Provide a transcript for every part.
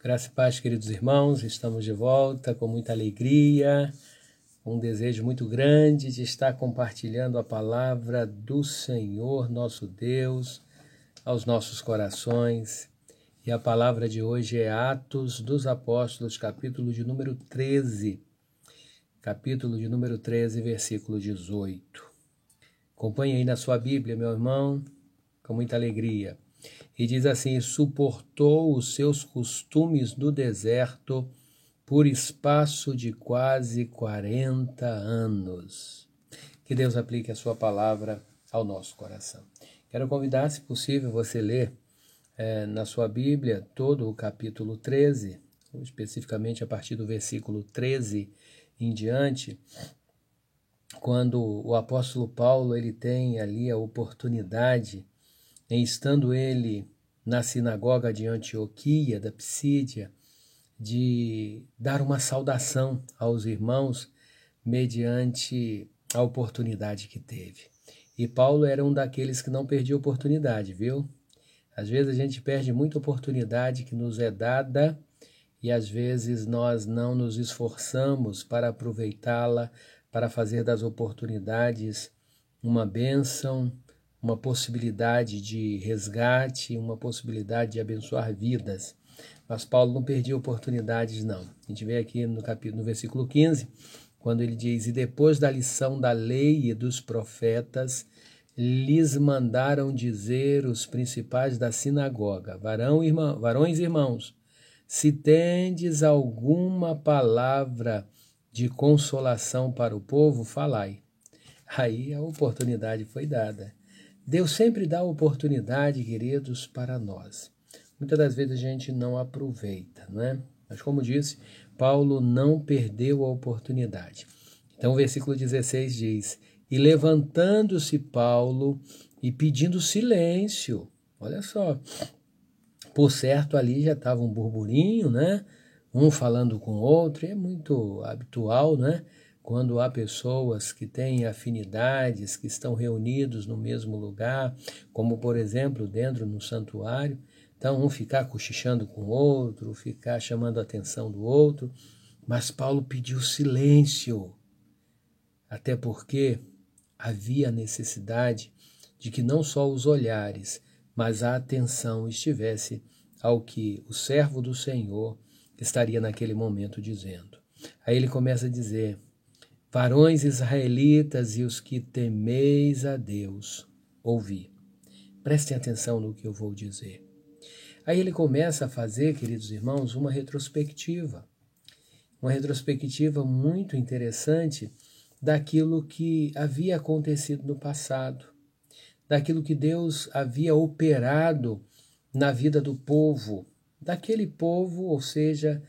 Graça e paz, queridos irmãos, estamos de volta com muita alegria, um desejo muito grande de estar compartilhando a palavra do Senhor, nosso Deus, aos nossos corações. E a palavra de hoje é Atos dos Apóstolos, capítulo de número 13, versículo 18. Acompanhe aí na sua Bíblia, meu irmão, com muita alegria. E diz assim: suportou os seus costumes no deserto por espaço de quase 40 anos. Que Deus aplique a sua palavra ao nosso coração. Quero convidar, se possível, você ler na sua Bíblia todo o capítulo 13, especificamente a partir do versículo 13 em diante, quando o apóstolo Paulo ele tem ali a oportunidade, estando ele na sinagoga de Antioquia, da Psídia, de dar uma saudação aos irmãos mediante a oportunidade que teve. E Paulo era um daqueles que não perdia oportunidade, viu? Às vezes a gente perde muita oportunidade que nos é dada e às vezes nós não nos esforçamos para aproveitá-la, para fazer das oportunidades uma bênção, uma possibilidade de resgate, uma possibilidade de abençoar vidas. Mas Paulo não perdia oportunidades, não. A gente vê aqui no versículo 15, quando ele diz: e depois da lição da lei e dos profetas, lhes mandaram dizer os principais da sinagoga: varões e irmãos, se tendes alguma palavra de consolação para o povo, falai. Aí a oportunidade foi dada. Deus sempre dá oportunidade, queridos, para nós. Muitas das vezes a gente não aproveita, não é? Mas como disse, Paulo não perdeu a oportunidade. Então o versículo 16 diz: e levantando-se Paulo e pedindo silêncio, olha só, por certo ali já estava um burburinho, né? Um falando com o outro, é muito habitual, né? Quando há pessoas que têm afinidades, que estão reunidos no mesmo lugar, como por exemplo dentro no santuário, então um ficar cochichando com o outro, ficar chamando a atenção do outro, mas Paulo pediu silêncio, até porque havia necessidade de que não só os olhares, mas a atenção estivesse ao que o servo do Senhor estaria naquele momento dizendo. Aí ele começa a dizer: varões israelitas e os que temeis a Deus, ouvi. Prestem atenção no que eu vou dizer. Aí ele começa a fazer, queridos irmãos, uma retrospectiva muito interessante daquilo que havia acontecido no passado, daquilo que Deus havia operado na vida do povo, daquele povo, ou seja,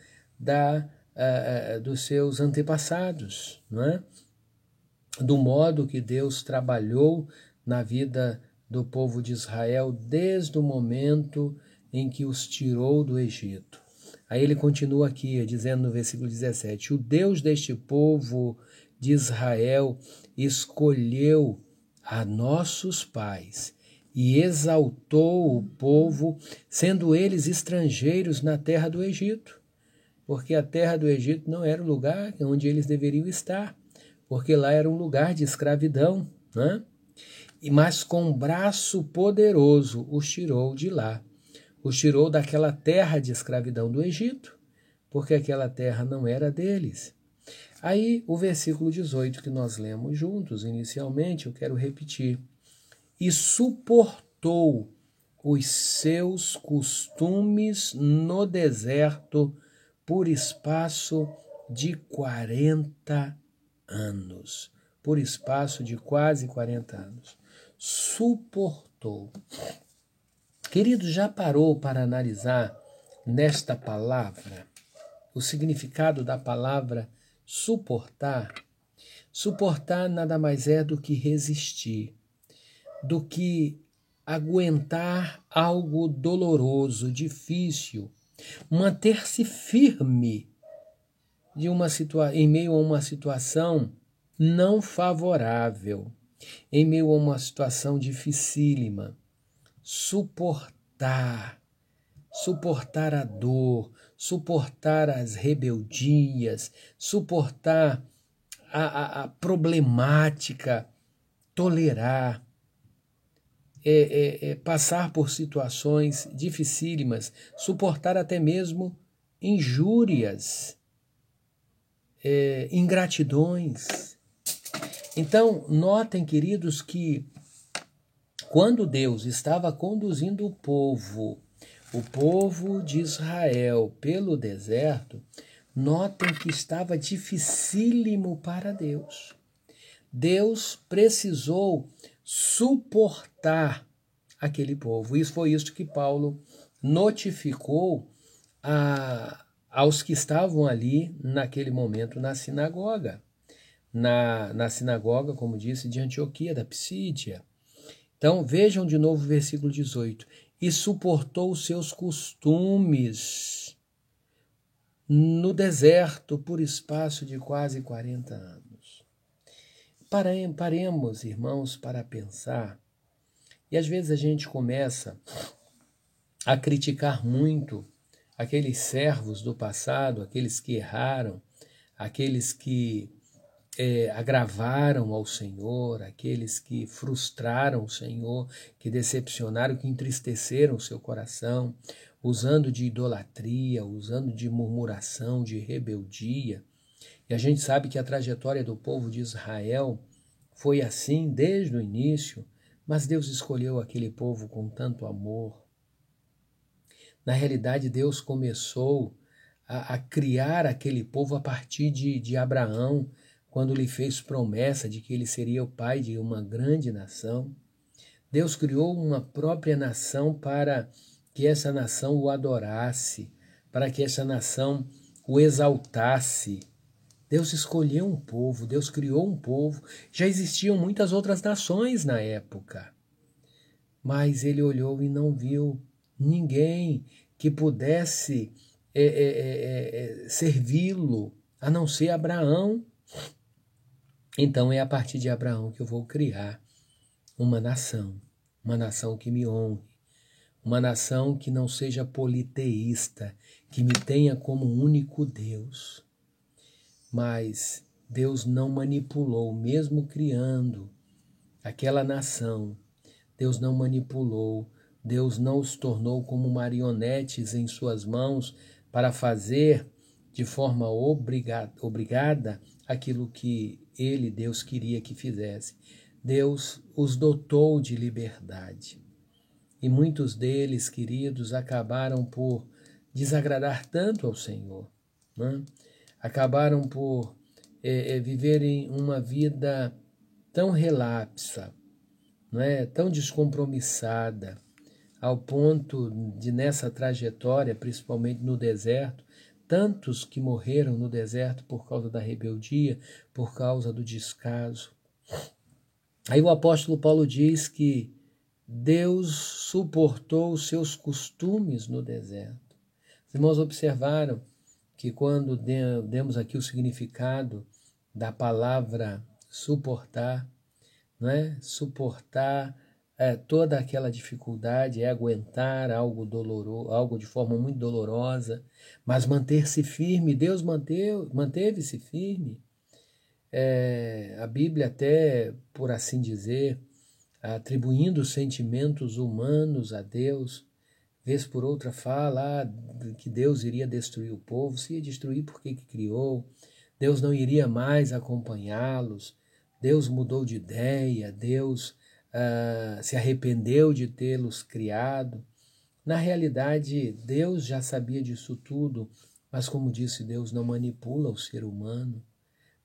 dos seus antepassados, não é? Do modo que Deus trabalhou na vida do povo de Israel desde o momento em que os tirou do Egito. Aí ele continua aqui, dizendo no versículo 17, o Deus deste povo de Israel escolheu a nossos pais e exaltou o povo, sendo eles estrangeiros na terra do Egito, porque a terra do Egito não era o lugar onde eles deveriam estar, porque lá era um lugar de escravidão, né? Mas com braço poderoso os tirou de lá, os tirou daquela terra de escravidão do Egito, porque aquela terra não era deles. Aí o versículo 18 que nós lemos juntos, inicialmente, eu quero repetir. E suportou os seus costumes no deserto por espaço de 40 anos. Por espaço de quase 40 anos. Suportou. Querido, já parou para analisar nesta palavra o significado da palavra suportar? Suportar nada mais é do que resistir, do que aguentar algo doloroso, difícil, manter-se firme em meio a uma situação não favorável, em meio a uma situação dificílima. Suportar suportar a dor, suportar as rebeldias, suportar a problemática, tolerar, passar por situações dificílimas, suportar até mesmo injúrias, ingratidões. Então, notem, queridos, que quando Deus estava conduzindo o povo de Israel pelo deserto, notem que estava dificílimo para Deus. Deus precisou suportar aquele povo. Isso foi isso que Paulo notificou aos que estavam ali naquele momento na sinagoga. Na sinagoga, como disse, de Antioquia, da Psídia. Então, vejam de novo o versículo 18. E suportou os seus costumes no deserto por espaço de quase 40 anos. Paremos, irmãos, para pensar. E às vezes a gente começa a criticar muito aqueles servos do passado, aqueles que erraram, aqueles que agravaram ao Senhor, aqueles que frustraram o Senhor, que decepcionaram, que entristeceram o seu coração, usando de idolatria, usando de murmuração, de rebeldia. E a gente sabe que a trajetória do povo de Israel foi assim desde o início, mas Deus escolheu aquele povo com tanto amor. Na realidade, Deus começou a criar aquele povo a partir de Abraão, quando lhe fez promessa de que ele seria o pai de uma grande nação. Deus criou uma própria nação para que essa nação o adorasse, para que essa nação o exaltasse. Deus escolheu um povo, Deus criou um povo. Já existiam muitas outras nações na época, mas ele olhou e não viu ninguém que pudesse servi-lo, a não ser Abraão. Então é a partir de Abraão que eu vou criar uma nação que me honre, uma nação que não seja politeísta, que me tenha como único Deus. Mas Deus não manipulou, mesmo criando aquela nação, Deus não manipulou, Deus não os tornou como marionetes em suas mãos para fazer de forma obrigada aquilo que ele, Deus, queria que fizesse. Deus os dotou de liberdade. E muitos deles, queridos, acabaram por desagradar tanto ao Senhor, né? Acabaram por viverem uma vida tão relapsa, né? Tão descompromissada, ao ponto de, nessa trajetória, principalmente no deserto, tantos que morreram no deserto por causa da rebeldia, por causa do descaso. Aí o apóstolo Paulo diz que Deus suportou os seus costumes no deserto. Os irmãos observaram que quando demos aqui o significado da palavra suportar, não é? Suportar toda aquela dificuldade, aguentar algo doloroso, algo de forma muito dolorosa, mas manter-se firme. Deus manteve-se firme. A Bíblia até, por assim dizer, atribuindo sentimentos humanos a Deus, vez por outra fala que Deus iria destruir o povo. Se ia destruir, por que criou? Deus não iria mais acompanhá-los. Deus mudou de ideia, Deus se arrependeu de tê-los criado. Na realidade, Deus já sabia disso tudo, mas como disse, Deus não manipula o ser humano.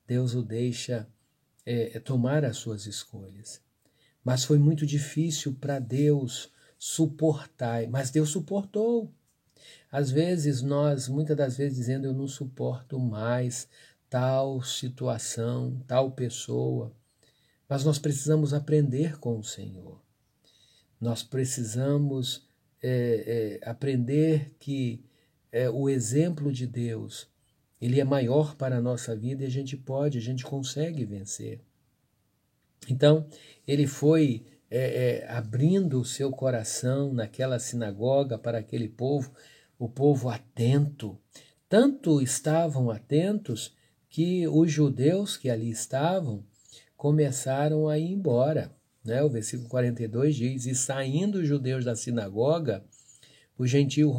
Deus o deixa tomar as suas escolhas. Mas foi muito difícil para Deus suportar, mas Deus suportou. Às vezes muitas das vezes dizendo, eu não suporto mais tal situação, tal pessoa. Mas nós precisamos aprender com o Senhor. Nós precisamos aprender que o exemplo de Deus, ele é maior para a nossa vida e a gente consegue vencer. Então, ele foi abrindo o seu coração naquela sinagoga para aquele povo, o povo atento. Tanto estavam atentos que os judeus que ali estavam começaram a ir embora. Né? O versículo 42 diz, e saindo os judeus da sinagoga, os gentios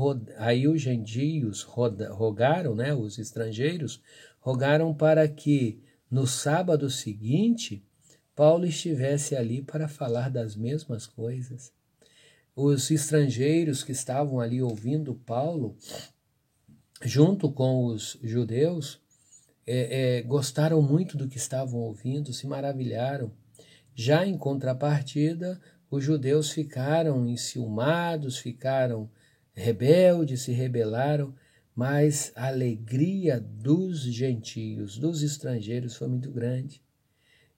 rogaram, né? Os estrangeiros, rogaram para que no sábado seguinte Paulo estivesse ali para falar das mesmas coisas. Os estrangeiros que estavam ali ouvindo Paulo, junto com os judeus, gostaram muito do que estavam ouvindo, se maravilharam. Já em contrapartida, os judeus ficaram enciumados, ficaram rebeldes, se rebelaram, mas a alegria dos gentios, dos estrangeiros, foi muito grande.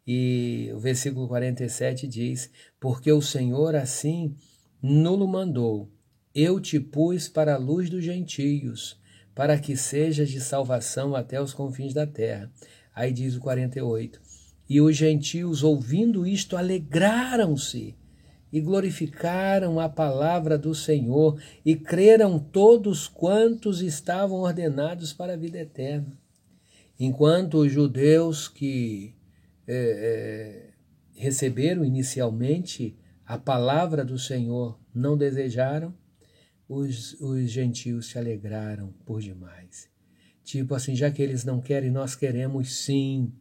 E o versículo 47 diz, porque o Senhor assim nulo mandou, eu te pus para a luz dos gentios, para que sejas de salvação até os confins da terra. Aí diz o 48, e os gentios, ouvindo isto, alegraram-se e glorificaram a palavra do Senhor e creram todos quantos estavam ordenados para a vida eterna. Enquanto os judeus que receberam inicialmente a palavra do Senhor não desejaram, os gentios se alegraram por demais. Tipo assim, já que eles não querem, nós queremos sim,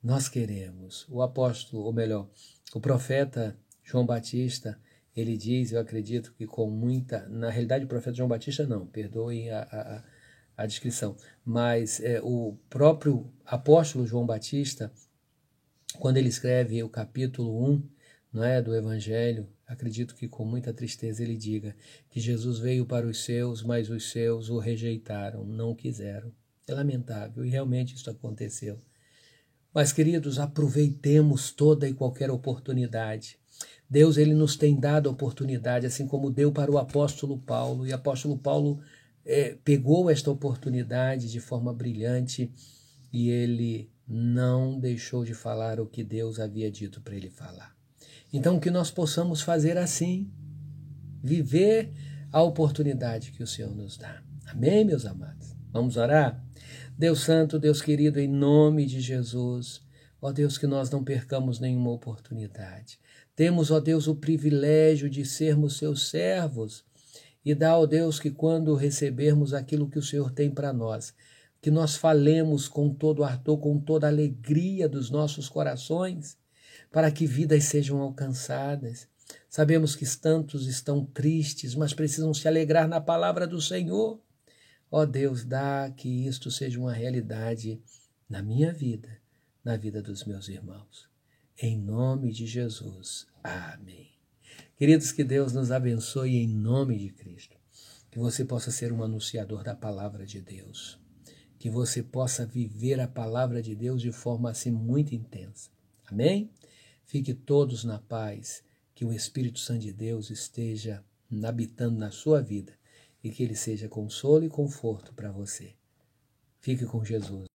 nós queremos. O apóstolo, ou melhor, o profeta João Batista, ele diz, eu acredito que com muita... Na realidade, o profeta João Batista não, perdoem a descrição, mas o próprio apóstolo João Batista, quando ele escreve o capítulo 1, não é, do Evangelho, acredito que com muita tristeza ele diga que Jesus veio para os seus, mas os seus o rejeitaram, não o quiseram. É lamentável, e realmente isso aconteceu. Mas, queridos, aproveitemos toda e qualquer oportunidade. Deus, ele nos tem dado oportunidade, assim como deu para o apóstolo Paulo, e o apóstolo Paulo pegou esta oportunidade de forma brilhante e ele não deixou de falar o que Deus havia dito para ele falar. Então, que nós possamos fazer assim, viver a oportunidade que o Senhor nos dá. Amém, meus amados? Vamos orar? Deus Santo, Deus querido, em nome de Jesus, ó Deus, que nós não percamos nenhuma oportunidade. Temos, ó Deus, o privilégio de sermos seus servos e dá, ó Deus, que quando recebermos aquilo que o Senhor tem para nós, que nós falemos com todo ardor, com toda a alegria dos nossos corações, para que vidas sejam alcançadas. Sabemos que tantos estão tristes, mas precisam se alegrar na palavra do Senhor. Ó Deus, dá que isto seja uma realidade na minha vida, na vida dos meus irmãos. Em nome de Jesus. Amém. Queridos, que Deus nos abençoe em nome de Cristo. Que você possa ser um anunciador da palavra de Deus. Que você possa viver a palavra de Deus de forma assim muito intensa. Amém? Fique todos na paz, que o Espírito Santo de Deus esteja habitando na sua vida e que ele seja consolo e conforto para você. Fique com Jesus.